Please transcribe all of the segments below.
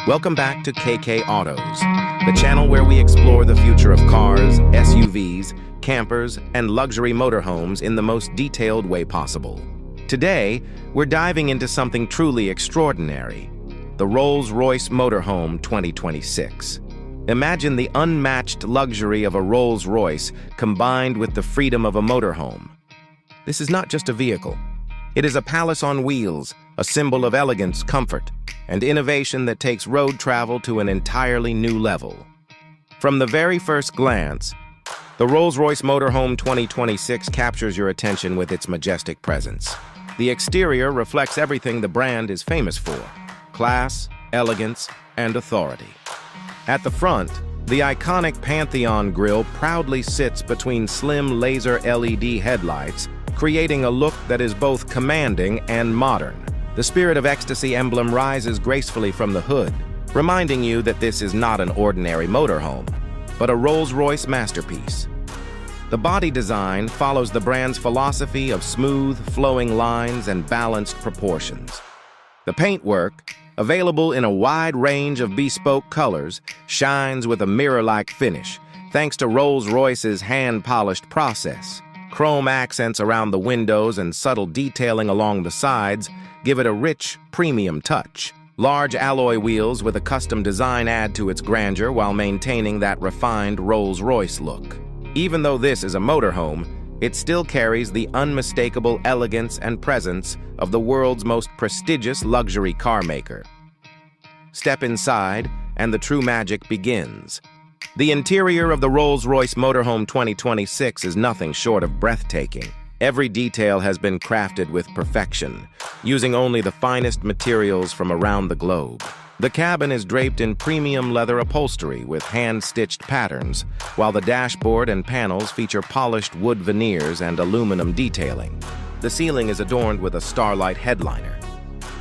Welcome back to KK Autos, the channel where we explore the future of cars, SUVs, campers, and luxury motorhomes in the most detailed way possible. Today, we're diving into something truly extraordinary, the Rolls-Royce Motorhome 2026. Imagine the unmatched luxury of a Rolls-Royce combined with the freedom of a motorhome. This is not just a vehicle. It is a palace on wheels, a symbol of elegance, comfort, and innovation that takes road travel to an entirely new level. From the very first glance, the Rolls-Royce Motorhome 2026 captures your attention with its majestic presence. The exterior reflects everything the brand is famous for: class, elegance, and authority. At the front, the iconic Pantheon grille proudly sits between slim laser LED headlights, creating a look that is both commanding and modern. The spirit of Ecstasy emblem rises gracefully from the hood, reminding you that this is not an ordinary motorhome, but a Rolls-Royce masterpiece. The body design follows the brand's philosophy of smooth, flowing lines and balanced proportions. The paintwork, available in a wide range of bespoke colors, shines with a mirror-like finish, thanks to Rolls-Royce's hand-polished process. Chrome accents around the windows and subtle detailing along the sides give it a rich, premium touch. Large alloy wheels with a custom design add to its grandeur while maintaining that refined Rolls-Royce look. Even though this is a motorhome, it still carries the unmistakable elegance and presence of the world's most prestigious luxury car maker. Step inside, and the true magic begins. The interior of the Rolls-Royce Motorhome 2026 is nothing short of breathtaking. Every detail has been crafted with perfection, using only the finest materials from around the globe. The cabin is draped in premium leather upholstery with hand-stitched patterns, while the dashboard and panels feature polished wood veneers and aluminum detailing. The ceiling is adorned with a starlight headliner,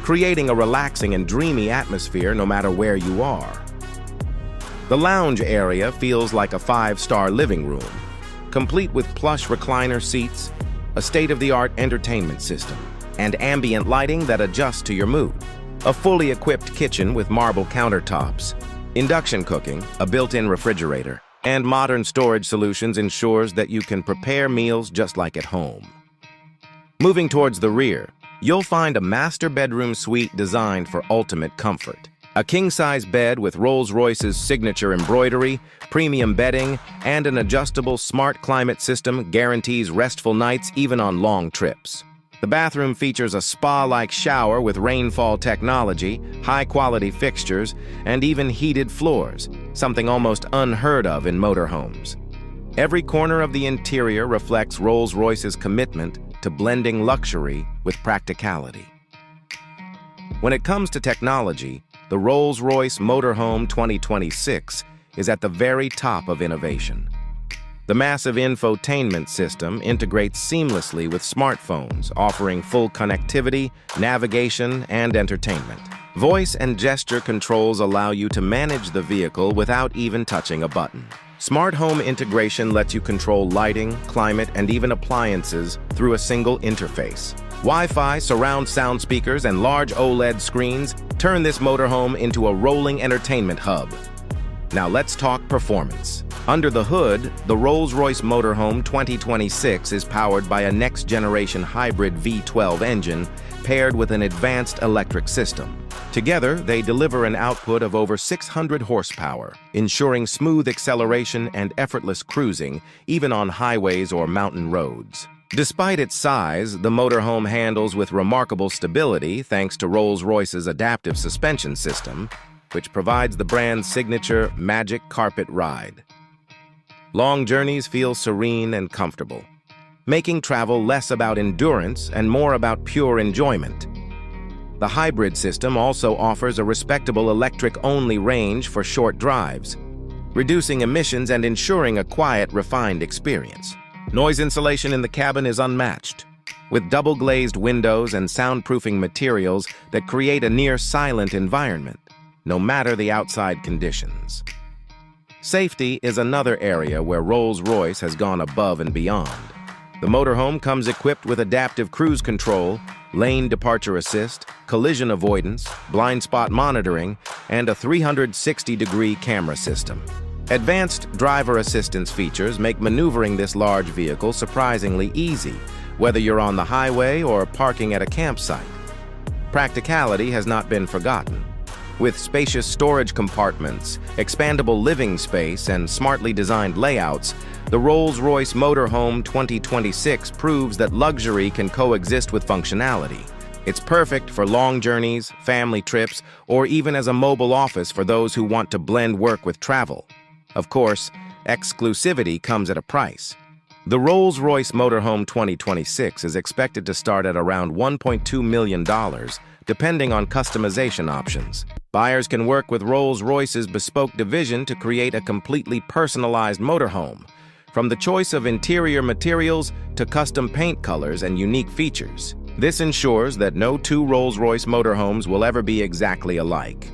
creating a relaxing and dreamy atmosphere no matter where you are. The lounge area feels like a five-star living room, complete with plush recliner seats, a state-of-the-art entertainment system, and ambient lighting that adjusts to your mood. A fully equipped kitchen with marble countertops, induction cooking, a built-in refrigerator, and modern storage solutions ensures that you can prepare meals just like at home. Moving towards the rear, you'll find a master bedroom suite designed for ultimate comfort. A king-size bed with Rolls-Royce's signature embroidery, premium bedding, and an adjustable smart climate system guarantees restful nights even on long trips. The bathroom features a spa-like shower with rainfall technology, high-quality fixtures, and even heated floors, something almost unheard of in motorhomes. Every corner of the interior reflects Rolls-Royce's commitment to blending luxury with practicality. When it comes to technology, the Rolls-Royce Motorhome 2026 is at the very top of innovation. The massive infotainment system integrates seamlessly with smartphones, offering full connectivity, navigation, and entertainment. Voice and gesture controls allow you to manage the vehicle without even touching a button. Smart home integration lets you control lighting, climate, and even appliances through a single interface. Wi-Fi, surround sound speakers, and large OLED screens turn this motorhome into a rolling entertainment hub. Now let's talk performance. Under the hood, the Rolls-Royce Motorhome 2026 is powered by a next-generation hybrid V12 engine paired with an advanced electric system. Together, they deliver an output of over 600 horsepower, ensuring smooth acceleration and effortless cruising, even on highways or mountain roads. Despite its size, the motorhome handles with remarkable stability thanks to Rolls-Royce's adaptive suspension system, which provides the brand's signature magic carpet ride. Long journeys feel serene and comfortable, making travel less about endurance and more about pure enjoyment. The hybrid system also offers a respectable electric-only range for short drives, reducing emissions and ensuring a quiet, refined experience. Noise insulation in the cabin is unmatched, with double-glazed windows and soundproofing materials that create a near-silent environment, no matter the outside conditions. Safety is another area where Rolls-Royce has gone above and beyond. The motorhome comes equipped with adaptive cruise control, lane departure assist, collision avoidance, blind spot monitoring, and a 360-degree camera system. Advanced driver assistance features make maneuvering this large vehicle surprisingly easy, whether you're on the highway or parking at a campsite. Practicality has not been forgotten. With spacious storage compartments, expandable living space, and smartly designed layouts, the Rolls-Royce Motorhome 2026 proves that luxury can coexist with functionality. It's perfect for long journeys, family trips, or even as a mobile office for those who want to blend work with travel. Of course, exclusivity comes at a price. The Rolls-Royce Motorhome 2026 is expected to start at around $1.2 million, depending on customization options. Buyers can work with Rolls-Royce's bespoke division to create a completely personalized motorhome, from the choice of interior materials to custom paint colors and unique features. This ensures that no two Rolls-Royce motorhomes will ever be exactly alike.